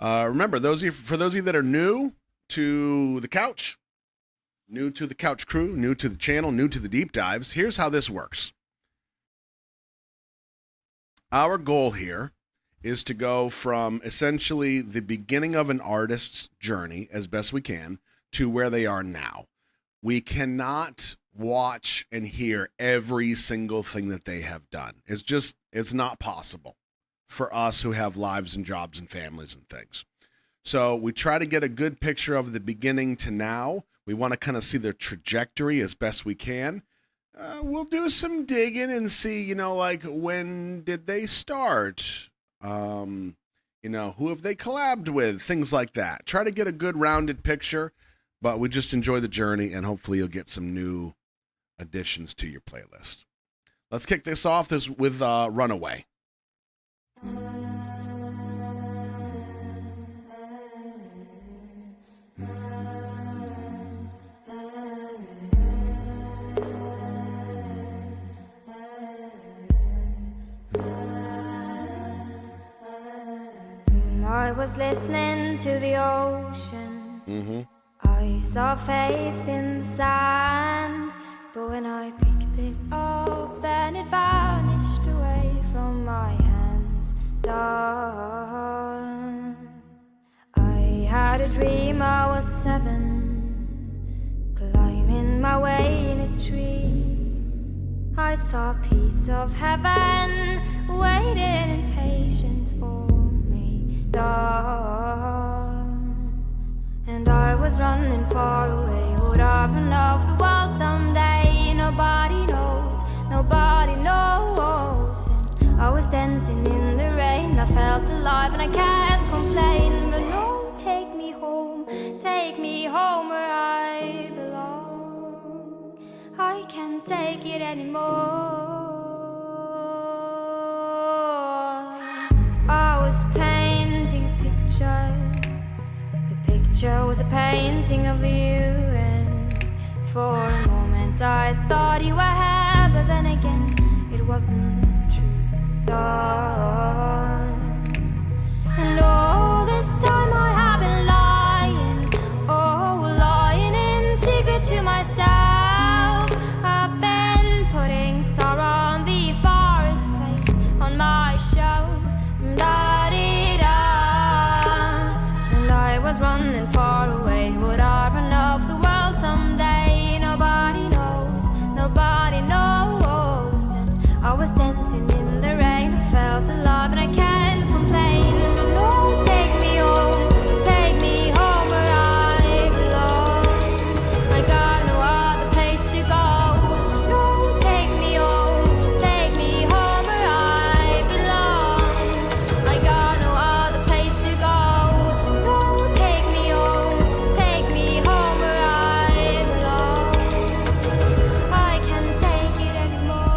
Remember, for those of you that are new to the couch, new to the couch crew, new to the channel, new to the deep dives, here's how this works. Our goal here is to go from essentially the beginning of an artist's journey as best we can to where they are now. We cannot watch and hear every single thing that they have done. It's not possible for us who have lives and jobs and families and things. So we try to get a good picture of the beginning to now. We want to kind of see their trajectory as best we can. We'll do some digging and see, like when did they start? Who have they collabed with? Things like that. Try to get a good rounded picture, but we just enjoy the journey and hopefully you'll get some new additions to your playlist. Let's kick this off with Runaway. I was listening to the ocean. I saw a face in the sand, but when I picked it up, then it vanished away from my hands. Dawn. I had a dream I was 7, climbing my way in a tree. I saw a piece of heaven waiting impatient for me. Dawn. And I was running far away. Would I run off the wall someday? Nobody knows, nobody knows. And I was dancing in the rain. I felt alive and I can't complain. But no, take me home where I belong. I can't take it anymore. I was painting a picture. The picture was a painting of you, and for a moment I thought you were here, but then again it wasn't true. And all this time I have been lying in secret to myself. I've been putting sorrow on the forest place on my shelf. And I was running far away. Would I run off the world someday? Nobody knows, nobody knows. And I was dancing in the rain. I felt alive and I can't complain. But no, take me home where I belong. I got no other place to go. No, take me home where I belong. I got no other place to go. No, take me home where I belong. I can't take it anymore.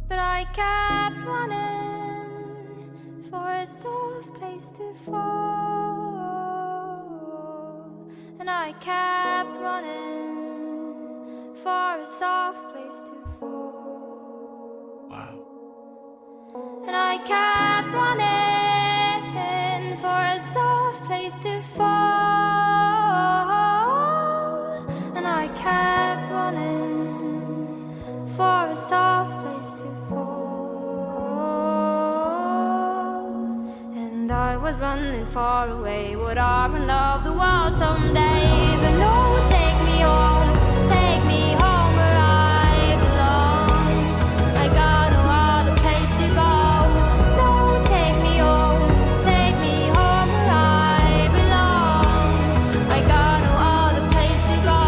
But I kept running for a soft place to fall. And I kept running for a soft place to fall. Wow. And I kept running for a soft place to fall. And I kept running for a soft place to fall. And I was running far away. Would I run off the world someday? But no, take me home where I belong. I got no other place to go. No, take me home where I belong. I got no other place to go.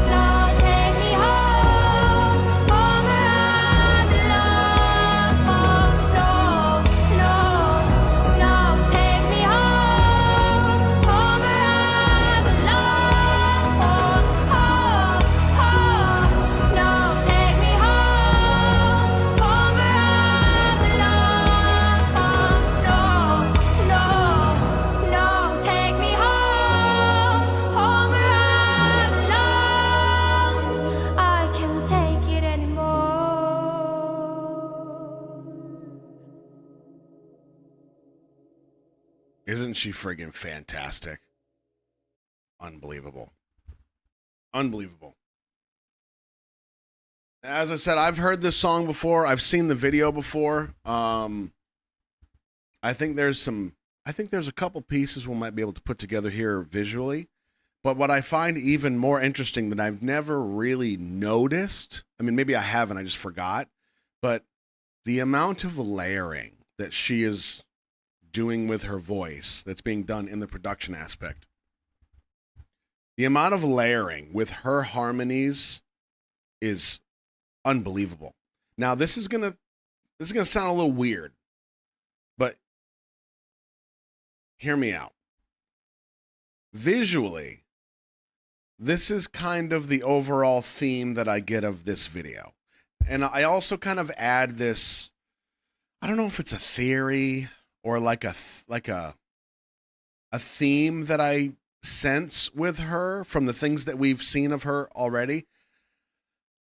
No, take me home where I belong. Oh, no, take me home where I belong. Isn't she friggin' fantastic? Unbelievable. Unbelievable. As I said, I've heard this song before. I've seen the video before. I think there's a couple pieces we might be able to put together here visually. But what I find even more interesting that I've never really noticed, I mean, maybe I haven't, I just forgot, but the amount of layering that she is doing with her voice that's being done in the production aspect. The amount of layering with her harmonies is unbelievable. Now, this is gonna sound a little weird, but hear me out. Visually, this is kind of the overall theme that I get of this video. And I also kind of add this, I don't know if it's a theory or like a theme that I sense with her from the things that we've seen of her already.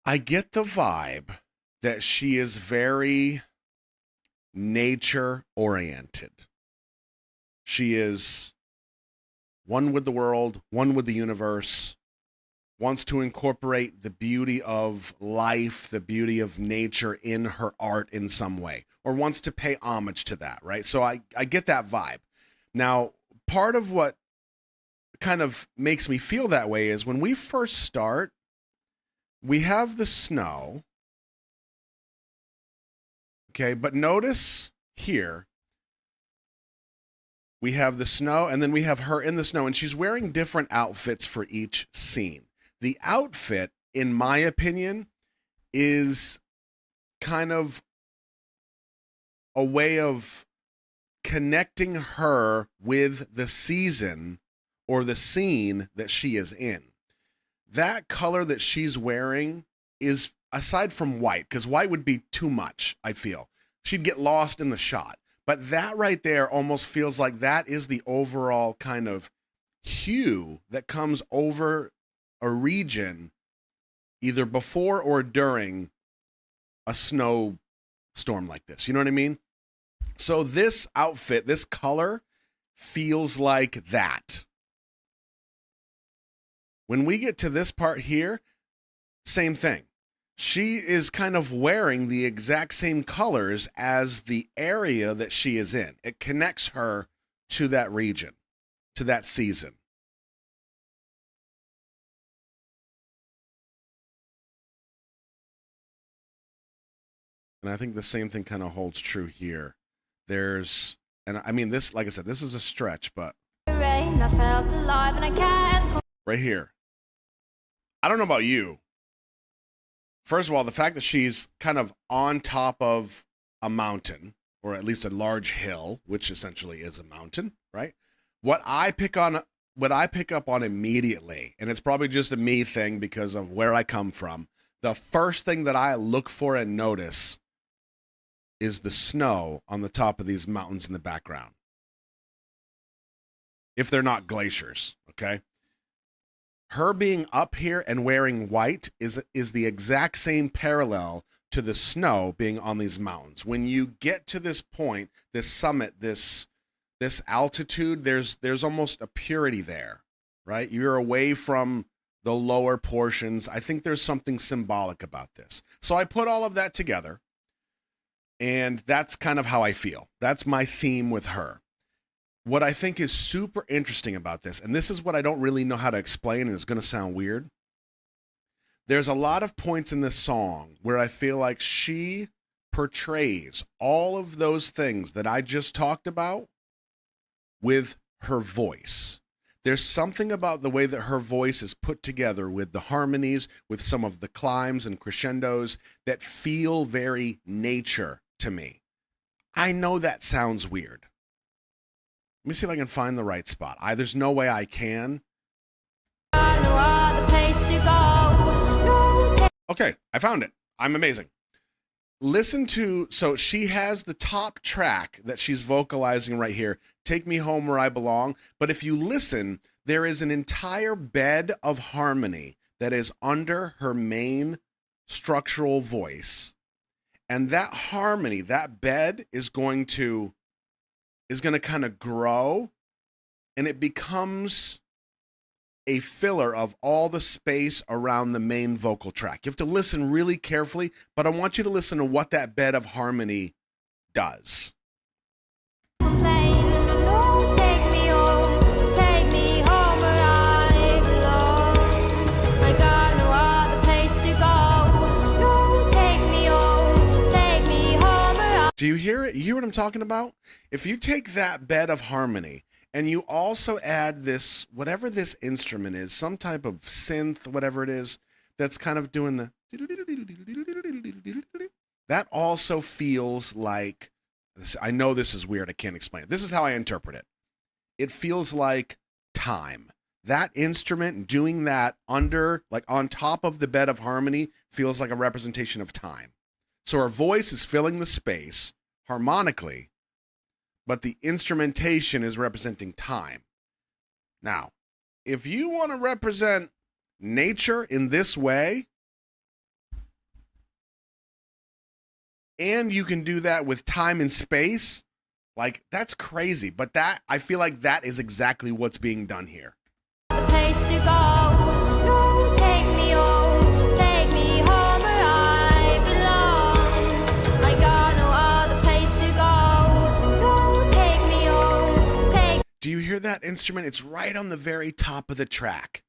I get the vibe that she is very nature oriented. She is one with the world, one with the universe, wants to incorporate the beauty of life, the beauty of nature in her art in some way, or wants to pay homage to that, right? So I get that vibe. Now, part of what kind of makes me feel that way is when we first start, we have the snow. Okay, but notice here, we have the snow, and then we have her in the snow, and she's wearing different outfits for each scene. The outfit, in my opinion, is kind of a way of connecting her with the season or the scene that she is in. That color that she's wearing is, aside from white, because white would be too much, I feel. She'd get lost in the shot. But that right there almost feels like that is the overall kind of hue that comes over a region either before or during a snow storm like this. You know what I mean? So this outfit, this color feels like that. When we get to this part here, same thing. She is kind of wearing the exact same colors as the area that she is in. It connects her to that region, to that season. And I think the same thing kind of holds true here. There's, and I mean, this, like I said, this is a stretch, but Rain, I felt alive and I can't. right here, I don't know about you. First of all, the fact that she's kind of on top of a mountain, or at least a large hill, which essentially is a mountain, right? What I pick up on immediately, and it's probably just a me thing because of where I come from, the first thing that I look for and notice is the snow on the top of these mountains in the background. If they're not glaciers, okay? Her being up here and wearing white is the exact same parallel to the snow being on these mountains. When you get to this point, this summit, this altitude, there's almost a purity there, right? You're away from the lower portions. I think there's something symbolic about this. So I put all of that together, and that's kind of how I feel. That's my theme with her. What I think is super interesting about this, and this is what I don't really know how to explain, and it's going to sound weird. There's a lot of points in this song where I feel like she portrays all of those things that I just talked about with her voice. There's something about the way that her voice is put together with the harmonies, with some of the climbs and crescendos that feel very nature to me. I know that sounds weird. Let me see if I can find the right spot. There's no way I can. Okay, I found it. I'm amazing. Listen to, so she has the top track that she's vocalizing right here, Take Me Home Where I Belong. But if you listen, there is an entire bed of harmony that is under her main structural voice. And that harmony, that bed is going to kind of grow and it becomes a filler of all the space around the main vocal track. You have to listen really carefully, but I want you to listen to what that bed of harmony does. Do you hear it? You hear what I'm talking about? If you take that bed of harmony and you also add this, whatever this instrument is, some type of synth, whatever it is, that's kind of doing the, that also feels like, I know this is weird, I can't explain it. This is how I interpret it. It feels like time. That instrument doing that under, like on top of the bed of harmony, feels like a representation of time. So her voice is filling the space harmonically, but the instrumentation is representing time. Now, if you want to represent nature in this way, and you can do that with time and space, like, that's crazy. But that, I feel like that is exactly what's being done here. The place to go. No, take me home. Take me home where I belong. I got no other place to go. No, take me home. Do you hear that instrument? It's right on the very top of the track.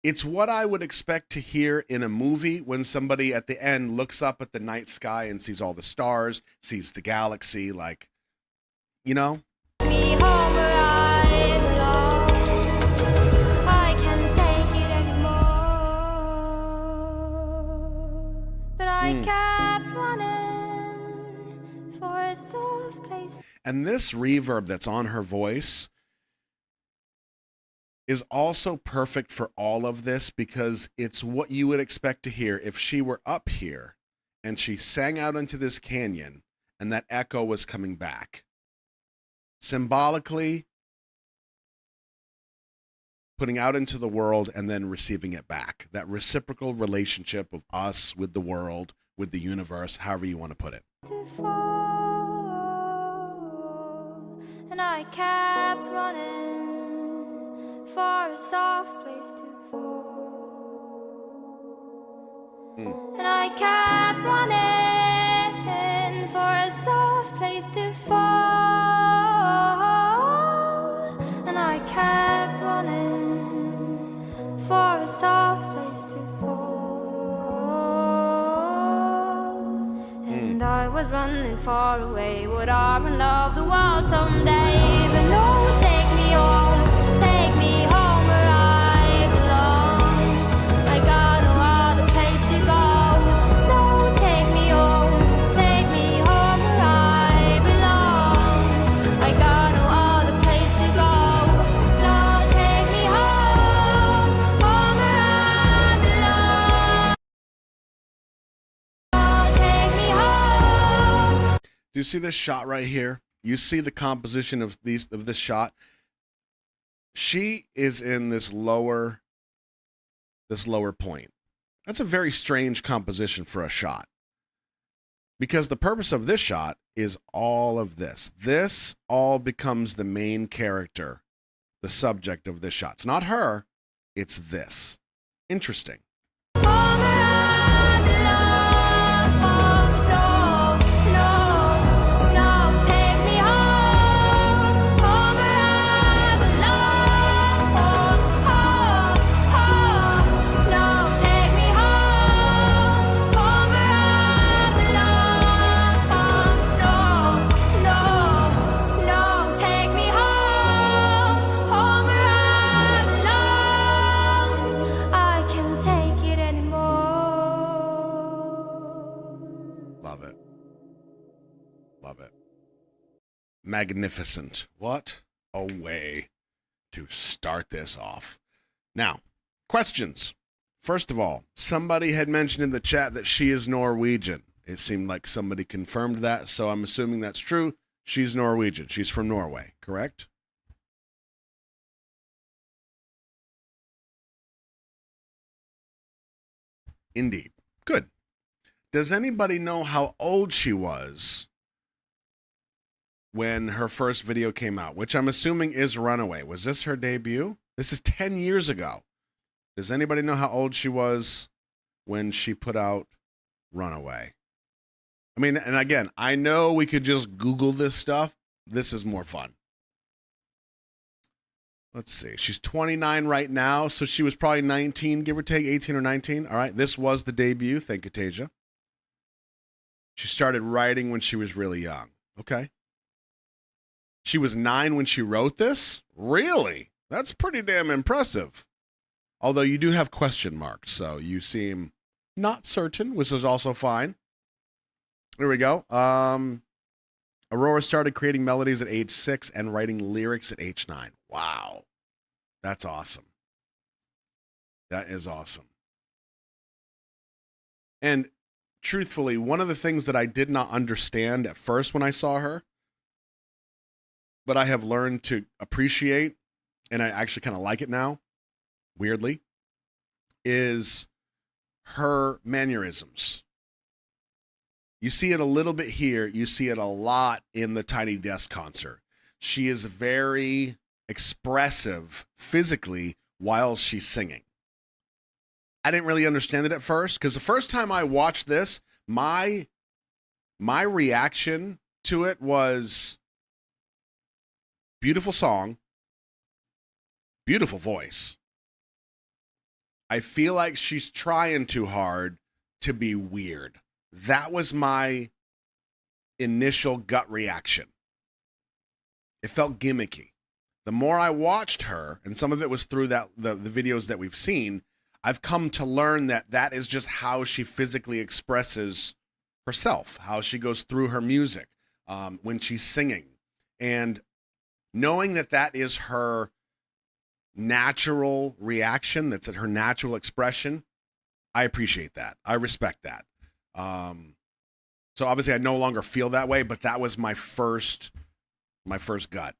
It's what I would expect to hear in a movie when somebody at the end looks up at the night sky and sees all the stars, sees the galaxy, like, you know? Me home where I belong. I can't take it anymore. But I kept running for a soft place. And this reverb that's on her voice is also perfect for all of this, because it's what you would expect to hear if she were up here and she sang out into this canyon and that echo was coming back. Symbolically putting out into the world and then receiving it back. That reciprocal relationship of us with the world, with the universe, however you want to put it. To fall, and I kept running for a soft place to fall. And I kept running for a soft place to fall. And I kept running for a soft place to fall. And I was running far away. Would I run of the world someday? But no, take me home. Take me home where I belong. I got no other place to go. No, take me home. Take me home where I belong. I got no other place to go. No, take me home, home where I belong. No, take me home. Do you see this shot right here? You see the composition of this shot? She is in this lower point. That's a very strange composition for a shot, because the purpose of this shot is all of this. This all becomes the main character, the subject of this shot. It's not her, it's this. Interesting. Home where I belong. No, no, no, take me home. Home where I belong. No, take me home. Home where I belong. No, no, take me home. Home where I belong. I can't take it anymore. Love it. Love it. Magnificent. What a way to start this off. Now, questions. First of all, somebody had mentioned in the chat that she is Norwegian. It seemed like somebody confirmed that, so I'm assuming that's true. She's Norwegian. She's from Norway, correct? Indeed. Good. Does anybody know how old she was when her first video came out, which I'm assuming is Runaway. Was this her debut? This is 10 years ago. Does anybody know how old she was when she put out Runaway? I mean, and again, I know we could just Google this stuff. This is more fun. Let's see. She's 29 right now, so she was probably 19, give or take, 18 or 19. All right, this was the debut. Thank you, Tasia. She started writing when she was really young. Okay. She was 9 when she wrote this? Really? That's pretty damn impressive. Although you do have question marks, so you seem not certain, which is also fine. There we go. Aurora started creating melodies at age 6 and writing lyrics at age 9. Wow. That's awesome. That is awesome. And truthfully, one of the things that I did not understand at first when I saw her, but I have learned to appreciate, and I actually kind of like it now, weirdly, is her mannerisms. You see it a little bit here. You see it a lot in the Tiny Desk concert. She is very expressive physically while she's singing. I didn't really understand it at first because the first time I watched this, my reaction to it was beautiful song, beautiful voice. I feel like she's trying too hard to be weird. That was my initial gut reaction. It felt gimmicky. The more I watched her, and some of it was through the videos that we've seen, I've come to learn that that is just how she physically expresses herself, how she goes through her music when she's singing. And knowing that that is her natural reaction, that's her natural expression, I appreciate that. I respect that. So obviously I no longer feel that way, but that was my first gut.